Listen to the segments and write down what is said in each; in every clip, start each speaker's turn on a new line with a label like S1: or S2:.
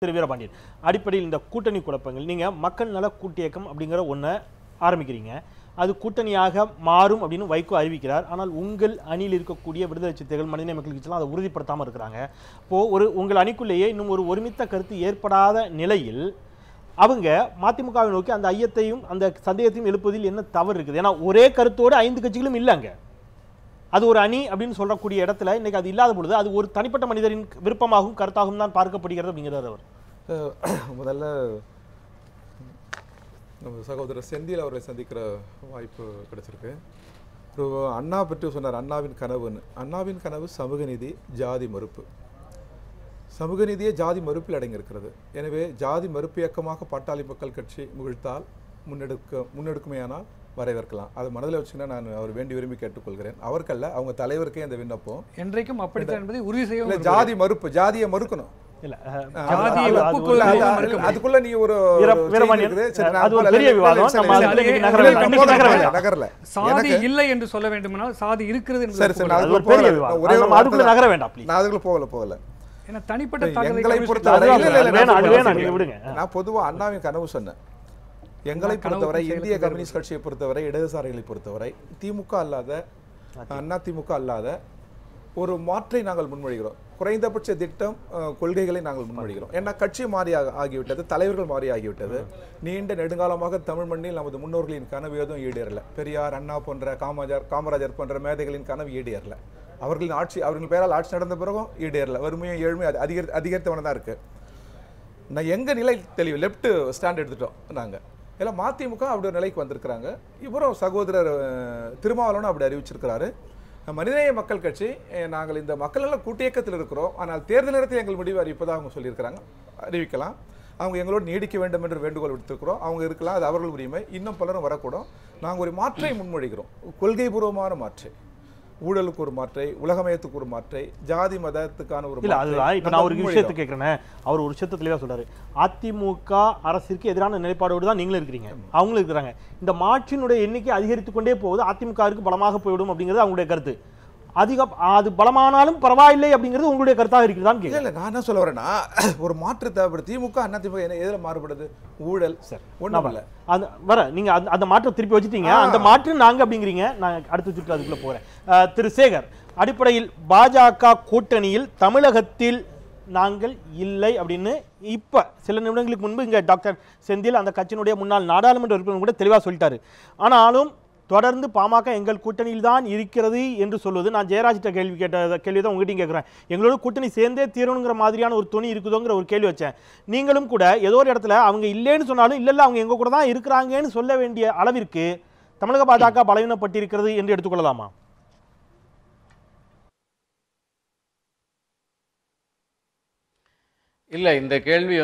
S1: திரு வீரபாண்டியன், அடிப்படையில் இந்த கூட்டணி குழப்பங்கள் நீங்க மக்கள் நல கூட்டியக்கம் அப்படிங்கிற ஒன்றை ஆரம்பிக்கிறீங்க. அது கூட்டணியாக மாறும் அப்படின்னு வைகோ அறிவிக்கிறார். ஆனால் உங்கள் அணியில் இருக்கக்கூடிய விடுதலை சிறுத்தைகள், மனிதநேய மக்கள் கட்சியெல்லாம் அதை உறுதிப்படுத்தாமல் இருக்கிறாங்க. இப்போ உங்கள் அணிக்குள்ளேயே இன்னும் ஒரு ஒருமித்த கருத்து ஏற்படாத நிலையில் அவங்க மதிமுகவை நோக்கி அந்த ஐயத்தையும் அந்த சந்தேகத்தையும் எழுப்புவதில் என்ன தவறு இருக்குது? ஏன்னா ஒரே கருத்தோடு 5 கட்சிகளும் இல்லைங்க. அது ஒரு அணி அப்படின்னு சொல்லக்கூடிய இடத்துல இன்னைக்கு அது இல்லாத பொழுது அது ஒரு தனிப்பட்ட மனிதரின் விருப்பமாகவும் கருத்தாகவும் தான் பார்க்கப்படுகிறது அப்படிங்கிறார் அவர்.
S2: முதல்ல நம்ம சகோதரர் செந்தில் அவரை சந்திக்கிற வாய்ப்பு கிடைச்சிருக்கு. ஒரு அண்ணா பற்றி சொன்னார், அண்ணாவின் கனவுன்னு. அண்ணாவின் கனவு சமூக நீதி, ஜாதி மறுப்பு. சமூக நீதியே ஜாதி மறுப்பில் அடங்கியிருக்கிறது. எனவே ஜாதி மறுப்பு இயக்கமாக பாட்டாளி மக்கள் கட்சி முகிழ்த்தால் முன்னெடுக்குமையானால் வரவேற்கலாம். அதை மனதில் வச்சுன்னா நான் அவர் வேண்டி விரும்பி கேட்டுக்கொள்கிறேன். அவருக்கல்ல, அவங்க தலைவருக்கே இந்த விண்ணப்பம்.
S3: என்றைக்கும் அப்படித்தான் என்பதை உறுதி செய்ய.
S2: ஜாதி மறுப்பு, ஜாதியை மறுக்கணும். அதுக்குள்ள நீ ஒரு
S3: சாதி இல்லை என்று சொல்ல வேண்டுமானால் சாதி இருக்கிறது.
S2: போகல.
S3: தனிப்பட்ட
S2: நான் பொதுவா அண்ணாவின் கனவு சொன்னேன். எங்களை பொறுத்தவரை, இந்திய கம்யூனிஸ்ட் கட்சியை பொறுத்தவரை, இடதுசாரிகளை பொறுத்தவரை, திமுக அல்லாத, அண்ணா திமுக அல்லாத ஒரு மாற்றை நாங்கள் முன்மொழிகிறோம். குறைந்தபட்ச திட்டம், கொள்கைகளை நாங்கள் முன்மொழிகிறோம். ஏன்னா கட்சி மாறி ஆகிவிட்டது, தலைவர்கள் மாறி ஆகிவிட்டது. நீண்ட நெடுங்காலமாக தமிழ் மண்ணில் நமது முன்னோர்களின் கனவு எதுவும் ஈடேறல. பெரியார், அண்ணா போன்ற, காமராஜர் போன்ற மேதைகளின் கனவு ஈடேறல. அவர்களின் ஆட்சி, அவர்கள் பேரால் ஆட்சி நடந்த பிறகும் ஈடேறல. வறுமையும் ஏழ்மையும் அதிகரித்தவன தான் இருக்கு. நான் எங்க நிலை தெளிவு, லெப்ட் ஸ்டாண்ட் எடுத்துட்டோம் நாங்க. எல்லாம் மதிமுக அப்படி ஒரு நிலைக்கு வந்திருக்கிறாங்க. இவரும் சகோதரர் திருமாவளவனும் அப்படி அறிவிச்சிருக்கிறாரு. மனிதநேய மக்கள் கட்சி, நாங்கள் இந்த மக்கள் நல கூட்டியக்கத்தில் இருக்கிறோம், ஆனால் தேர்தல் நேரத்தில் எங்கள் முடிவு அறிவிப்பதாக அவங்க சொல்லியிருக்கிறாங்க. அறிவிக்கலாம். அவங்க எங்களோடு நீடிக்க வேண்டும் என்று வேண்டுகோள் விடுத்திருக்கிறோம். அவங்க இருக்கலாம், அது அவர்கள் உரிமை. இன்னும் பலரும் வரக்கூடும். நாங்கள் ஒரு மாற்றை முன்மொழிகிறோம், கொள்கை பூர்வமான மாற்றை. ஊழலுக்கு ஒரு மாற்றை, உலகமயத்துக்கு ஒரு மாற்றை, ஜாதி மதத்துக்கான ஒரு
S1: இப்ப நான் ஒரு விஷயத்தை கேட்கிறேன். அவர் ஒரு விஷயத்தை தெளிவா சொல்றாரு. அதிமுக அரசிற்கு எதிரான நிலைப்பாடோடு தான் நீங்களும் இருக்கிறீங்க, அவங்களும் இருக்கிறாங்க. இந்த மாற்றினுடைய எண்ணிக்கை அதிகரித்துக் கொண்டே போகுது, அதிமுகவிற்கு பலமாக போய்விடும் அப்படிங்கிறது அவங்களுடைய கருத்து. அது பலமானாலும் பரவாயில்லை அப்படிங்கிறது உங்களுடைய கருத்தாக இருக்கிறதான் கேட்க.
S2: இல்ல, நான் என்ன சொல்ல வரேன்னா, ஒரு மாற்று தேவைப்படுது. திமுக அண்ணா திமுக எதில் மாறுபடுது? ஊழல் ஒன்றும் இல்லை.
S1: வர நீங்க அந்த மாற்றம் திருப்பி வச்சுட்டீங்க, அந்த மாற்று நாங்க அப்படிங்கிறீங்க. நான் அடுத்த சுற்று அதுக்குள்ள போறேன். திரு சேகர், அடிப்படையில் பாஜக கூட்டணியில் தமிழகத்தில் நாங்கள் இல்லை அப்படின்னு இப்ப சில நிமிடங்களுக்கு முன்பு இங்க டாக்டர் செந்தில், அந்த கட்சியினுடைய முன்னாள் நாடாளுமன்ற உறுப்பினர் கூட தெளிவாக சொல்லிட்டாரு. ஆனாலும் தொடர்ந்து பாமக எங்கள் கூட்டணியில் தான் இருக்கிறது என்று சொல்வது, நான் ஜெயராஜிட்ட கேள்வி தான் உங்ககிட்ட கேட்குறேன். எங்களோட கூட்டணி சேர்ந்தே தீரணுங்கிற மாதிரியான ஒரு துணி இருக்குதோங்கிற ஒரு கேள்வி வச்சேன். நீங்களும் கூட ஏதோ ஒரு இடத்துல அவங்க இல்லைன்னு சொன்னாலும் இல்லை அவங்க எங்க கூட தான் இருக்கிறாங்கன்னு சொல்ல வேண்டிய அளவிற்கு தமிழக பாஜக பலவீனப்பட்டிருக்கிறது என்று எடுத்துக்கொள்ளலாமா?
S4: இல்லை, இந்த கேள்வி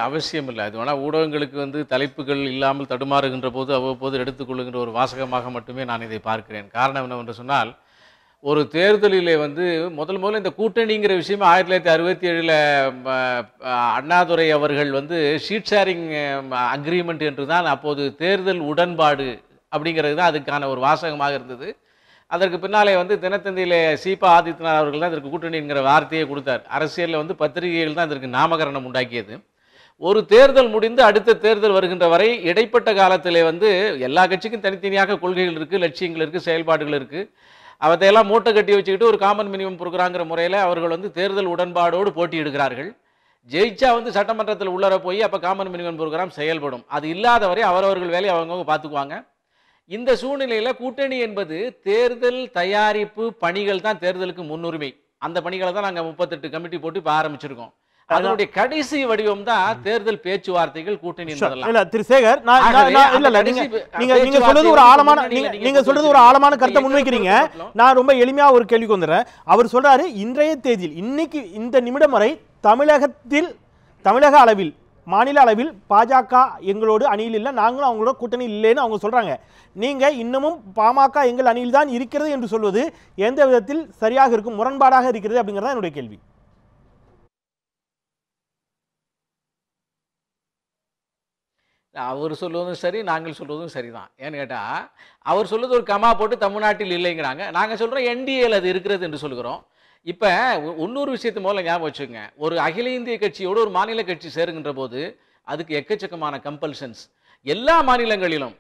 S4: அவசியம் இல்லை. அது வேணால் ஊடகங்களுக்கு தலைப்புகள் இல்லாமல் தடுமாறுகின்ற போது அவ்வப்போது எடுத்துக்கொள்ளுகின்ற ஒரு வாசகமாக மட்டுமே நான் இதை பார்க்கிறேன். காரணம் என்னவென்று சொன்னால், ஒரு தேர்தலிலே முதல்ல இந்த கூட்டணிங்கிற விஷயமே 1967 அண்ணாதுரை அவர்கள் ஷீட் ஷேரிங் அக்ரிமெண்ட் என்று தான் அப்போது தேர்தல் உடன்பாடு அப்படிங்கிறது தான் அதுக்கான ஒரு வாசகமாக இருந்தது. அதற்கு பின்னாலே தினத்தந்தியிலே சீபா ஆதித்யநாத் அவர்கள் தான் இதற்கு கூட்டணிங்கிற வார்த்தையை கொடுத்தார். அரசியலில் பத்திரிகைகள் தான் இதற்கு நாமகரணம் உண்டாக்கியது. ஒரு தேர்தல் முடிந்து அடுத்த தேர்தல் வருகின்ற வரை இடைப்பட்ட காலத்திலே எல்லா கட்சிக்கும் தனித்தனியாக கொள்கைகள் இருக்குது, லட்சியங்கள் இருக்குது, செயல்பாடுகள் இருக்குது. அதையெல்லாம் மூட்டை கட்டி வச்சுக்கிட்டு ஒரு காமன் மினிமம் ப்ரோக்ராங்கிற முறையில் அவர்கள் தேர்தல் உடன்பாடோடு போட்டியிடுகிறார்கள். ஜெயிச்சா சட்டமன்றத்தில் உள்ளர போய் அப்போ காமன் மினிமம் ப்ரோக்ராம் செயல்படும். அது இல்லாத வரை அவரவர்கள் வேலையை அவங்கவுங்க பார்த்துக்குவாங்க. இந்த சூழ்நிலையில் கூட்டணி என்பது தேர்தல் தயாரிப்பு பணிகள் தான் தேர்தலுக்கு முன்னுரிமை. அந்த பணிகளை தான் நாங்கள் 38 கமிட்டி போட்டு இப்போ ஆரம்பிச்சிருக்கோம். அதனுடைய கடைசி வடிவம் தான் தேர்தல் பேச்சுவார்த்தைகள், கூட்டணி.
S1: திரு சேகர், நீங்க சொல்றது ஒரு ஆழமான கருத்தை முன்வைக்கிறீங்க. நான் ரொம்ப எளிமையா ஒரு கேள்விக்கு வந்துடுறேன். அவர் சொல்றாரு, இன்றைய தேதியில் இன்னைக்கு இந்த நிமிடம் வரை தமிழக அளவில், மாநில அளவில் பாஜக எங்களோடு அணியில் இல்லை, நாங்களும் அவங்களோட கூட்டணி இல்லைன்னு அவங்க சொல்றாங்க. நீங்க இன்னமும் பாமக எங்கள் அணியில் தான் இருக்கிறது என்று சொல்வது எந்த விதத்தில் சரியாக இருக்கும், முரண்பாடாக இருக்கிறது அப்படிங்கிறதா என்னுடைய கேள்வி.
S4: அவர் சொல்வதும் சரி, நாங்கள் சொல்வதும் சரிதான். ஏன்னு கேட்டால், அவர் சொல்வது ஒரு கமா போட்டு தமிழ்நாட்டில் இல்லைங்கிறாங்க, நாங்கள் சொல்கிறோம் என்டிஏல அது இருக்கிறது என்று சொல்கிறோம். இப்போ இன்னொரு விஷயத்து முதல்ல ஞாபகம் வச்சுக்கோங்க. ஒரு அகில இந்திய கட்சியோடு ஒரு மாநில கட்சி சேருகின்ற போது அதுக்கு எக்கச்சக்கமான கம்பல்ஷன்ஸ். எல்லா மாநிலங்களிலும்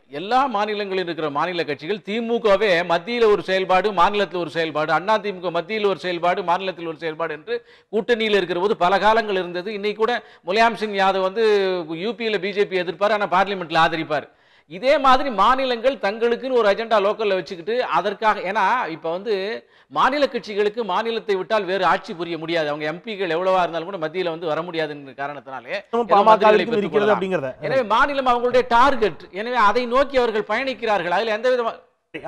S4: இருக்கிற மாநில கட்சிகள் திமுகவே மத்தியில் ஒரு செயல்பாடு, மாநிலத்தில் ஒரு செயல்பாடு, அதிமுக மத்தியில் ஒரு செயல்பாடு, மாநிலத்தில் ஒரு செயல்பாடு என்று கூட்டணியில் இருக்கிற போது பல காலங்கள் இருந்தது. இன்னைக்கு கூட முலாயம் சிங் யாதவ் வந்து யூபியில் பிஜேபி எதிர்ப்பார், ஆனால் பார்லிமெண்ட்ல ஆதரிப்பார். இதே மாதிரி மாநிலங்கள் தங்களுக்குன்னு ஒரு அஜெண்டா லோக்கல்ல வச்சுக்கிட்டு அதற்காக, ஏன்னா இப்ப வந்து மாநில கட்சிகளுக்கு மாநிலத்தை விட்டால் வேறு ஆட்சி புரிய முடியாது. அவங்க எம்பிகள் எவ்வளவா இருந்தாலும் கூட மத்தியில வந்து வர முடியாதுங்கிற காரணத்தினாலே எனவே மாநிலம் அவங்களுடைய டார்கெட். எனவே அதை நோக்கி அவர்கள் பயணிக்கிறார்கள். அதுல எந்த விதமா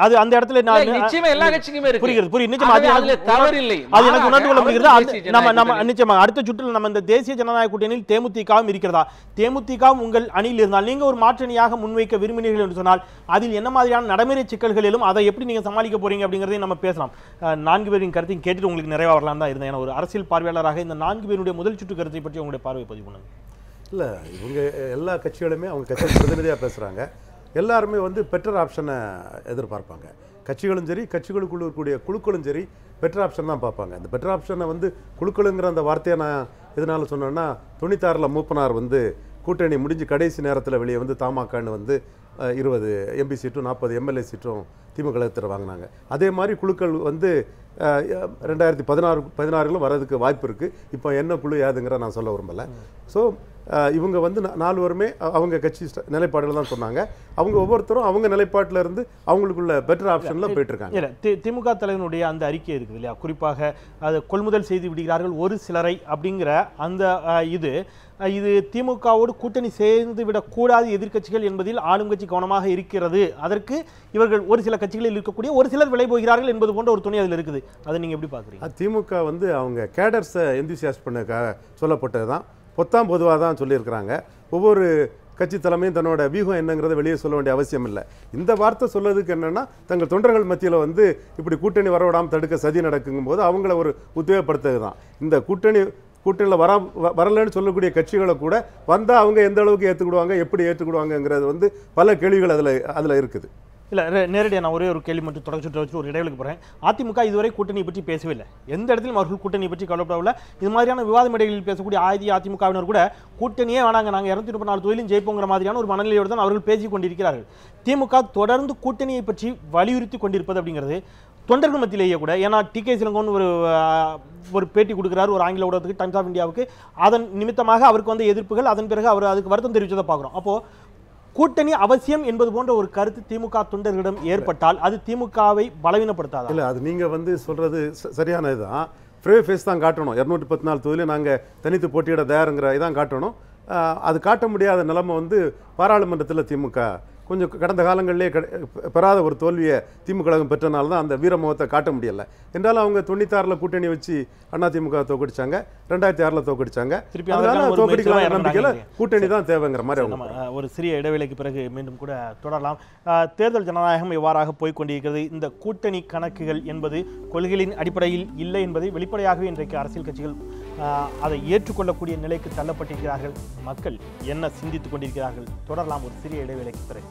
S1: அது அந்த இடத்துல
S4: நிச்சயமா எல்லா கட்சிக்குமே இருக்கு.
S1: புரியுது நிச்சயமா
S4: அதுல தவறு இல்லை.
S1: அது எனக்கு உணர்ந்து கொள்ள முடிகிறது. நம்ம நிச்சயமா அடுத்த சுற்றில் நம்ம இந்த தேசிய ஜனநாயக கூட்டணியில் தேமுதிகவும் இருக்கிறதா, தேமுதிகவும் உங்கள் அணியில் இருந்தால் நீங்க ஒரு மாற்றணியாக முன்வைக்க விரும்பினீர்கள் என்று சொன்னால் அதில் என்ன மாதிரியான நடைமுறை சிக்கல்களிலும் அதை எப்படி நீங்க சமாளிக்க போறீங்க அப்படிங்கறதையும் நம்ம பேசலாம். 4 பேரின் கருத்தையும் கேட்டுட்டு உங்களுக்கு நிறைவா வரலாம் தான் இருந்தேன். ஒரு அரசியல் பார்வையாளராக இந்த 4 பேருடைய முதல் சுற்று கருத்தை பற்றி உங்களுடைய பார்வை பதிவு பண்ணுங்க.
S5: இல்ல இவங்க எல்லா கட்சிகளுமே அவங்க கட்சி பிரதிநிதியா பேசுறாங்க. எல்லாருமே வந்து பெட்டர் ஆப்ஷனை எதிர்பார்ப்பாங்க. கட்சிகளும் சரி, கட்சிகளுக்குள்ள இருக்கக்கூடிய குழுக்களும் சரி பெட்டர் ஆப்ஷன் தான் பார்ப்பாங்க. இந்த பெட்டர் ஆப்ஷனை வந்து குழுக்களுங்கிற அந்த வார்த்தையை நான் எதனால சொன்னேன்னா, 96ல் மூப்பனார் வந்து கூட்டணி முடிஞ்சு கடைசி நேரத்தில் வெளியே வந்து தமாகன்னு வந்து 20 எம்பி சீட்டும் 40 எம்எல்ஏ சீட்டும் திமுக வாங்கினாங்க. அதே மாதிரி குழுக்கள் வந்து 2016 வர்றதுக்கு வாய்ப்பு இருக்குது. இப்போ என்ன குழு யாதுங்கிற நான் சொல்ல விரும்பலை. ஸோ இவங்க வந்து 4 பேருமே அவங்க கட்சி நிலைப்பாடுகள் தான் சொன்னாங்க. அவங்க ஒவ்வொருத்தரும் அவங்க நிலைப்பாட்டில் இருந்து அவங்களுக்குள்ள பெட்டர் ஆப்ஷன்ல போயிட்டு இருக்காங்க.
S1: திமுக தலைவனுடைய அந்த அறிக்கை இருக்குது இல்லையா, குறிப்பாக அது கொள்முதல் செய்து விடுகிறார்கள் ஒரு சிலரை அப்படிங்கிற அந்த இது திமுகவோடு கூட்டணி சேர்ந்து விடக்கூடாது எதிர்க்கட்சிகள் என்பதில் ஆளும் கட்சி கவனமாக இருக்கிறது. அதற்கு இவர்கள் ஒரு சில கட்சிகளில் இருக்கக்கூடிய ஒரு சிலர் விலை போகிறார்கள் என்பது போன்ற ஒரு துணை அதில் இருக்குது. அதை நீங்க எப்படி பார்க்குறீங்க?
S5: திமுக வந்து அவங்க கேடர்ஸை எந்தூசியாஸ்ட் பண்ண சொல்லப்பட்டது தான், பொத்தாம் பொதுவாக தான் சொல்லியிருக்கிறாங்க. ஒவ்வொரு கட்சி தலைமையும் தன்னோட வியூகம் என்னங்கிறத வெளியே சொல்ல வேண்டிய அவசியம் இல்லை. இந்த வார்த்தை சொல்றதுக்கு என்னன்னா, தங்கள் தொண்டர்கள் மத்தியில் வந்து இப்படி கூட்டணி வரவிடாமல் தடுக்க சதி நடக்குங்கும் போது அவங்கள ஒரு உத்வேகப்படுத்துறது தான். இந்த கூட்டணியில் வரலன்னு சொல்லக்கூடிய கட்சிகளை கூட வந்தால் அவங்க எந்த அளவுக்கு ஏற்றுக்கிடுவாங்க, எப்படி ஏற்றுக்கிடுவாங்கங்கிறது வந்து பல கேள்விகள் அதில் இருக்குது.
S1: இல்லை நேரடியாக நான் ஒரே ஒரு கேள்வி மட்டும் தொடர்ச்சி வச்சு ஒரு இடைவெளிக்கு போகிறேன். அதிமுக இதுவரை கூட்டணி பற்றி பேசவே இல்லை. எந்த இடத்திலும் அவர்கள் கூட்டணி பற்றி கவலைப்படவில்லை. இது மாதிரியான விவாத மேடைகளில் பேசக்கூடிய அதிமுகவினர் கூட கூட்டணியே வேணாங்க, நாங்கள் 234 தொகுதியிலும் ஜெயிப்போங்கிற மாதிரியான ஒரு மனநிலையோடு தான் அவர்கள் பேசிக் கொண்டிருக்கிறார்கள். திமுக தொடர்ந்து கூட்டணியை பற்றி வலியுறுத்தி கொண்டிருப்பது அப்படிங்கிறது தொண்டர்கள் மத்தியிலேயே கூட, ஏன்னா டிகே சிலங்கோன்னு ஒரு பேட்டி கொடுக்குறாரு ஒரு ஆங்கில ஊடகத்துக்கு, டைம்ஸ் ஆஃப் இந்தியாவுக்கு. அதன் நிமித்தமாக அவருக்கு வந்து எதிர்ப்புகள், அதன் பிறகு அவர் அதுக்கு வருத்தம் தெரிவித்ததை பார்க்குறோம். அப்போது கூட்டணி அவசியம் என்பது போன்ற ஒரு கருத்து திமுக தொண்டர்களிடம் ஏற்பட்டால் அது திமுகவை பலவீனப்படுத்தாது.
S5: இல்லை, அது நீங்கள் வந்து சொல்கிறது சரியானது தான். ஃப்ரே ஃபேஸ் தான் காட்டணும். 214 தொகுதியில் நாங்கள் தனித்து போட்டியிட தயாருங்கிற இதான் காட்டணும். அது காட்ட முடியாத நிலைமை வந்து பாராளுமன்றத்தில் திமுக கொஞ்சம் கடந்த காலங்களிலே பெறாத ஒரு தோல்வியை திமுக கழகம் பெற்றனால தான் அந்த வீரமுகத்தை காட்ட முடியலை. என்றாலும் அவங்க 96ல் கூட்டணி வச்சு அதிமுக தோக்கடிச்சாங்க, 2006ல் தோக்கடிச்சாங்க. தோக்கடிக்கலாம் நம்பிக்கையில் கூட்டணி தான் தேவைங்கிற மாதிரி அவங்க
S1: ஒரு சிறிய இடைவேளைக்கு பிறகு மீண்டும் கூட தொடரலாம். தேர்தல் ஜனநாயகம் எவ்வாறாக போய்கொண்டிருக்கிறது, இந்த கூட்டணி கணக்குகள் என்பது கொள்கைகளின் அடிப்படையில் இல்லை என்பதை வெளிப்படையாகவே இன்றைக்கு அரசியல் கட்சிகள் அதை ஏற்றுக்கொள்ளக்கூடிய நிலைக்கு தள்ளப்பட்டிருக்கிறார்கள். மக்கள் என்ன சிந்தித்துக் கொண்டிருக்கிறார்கள்? தொடரலாம் ஒரு சிறிய இடைவேளைக்கு பிறகு.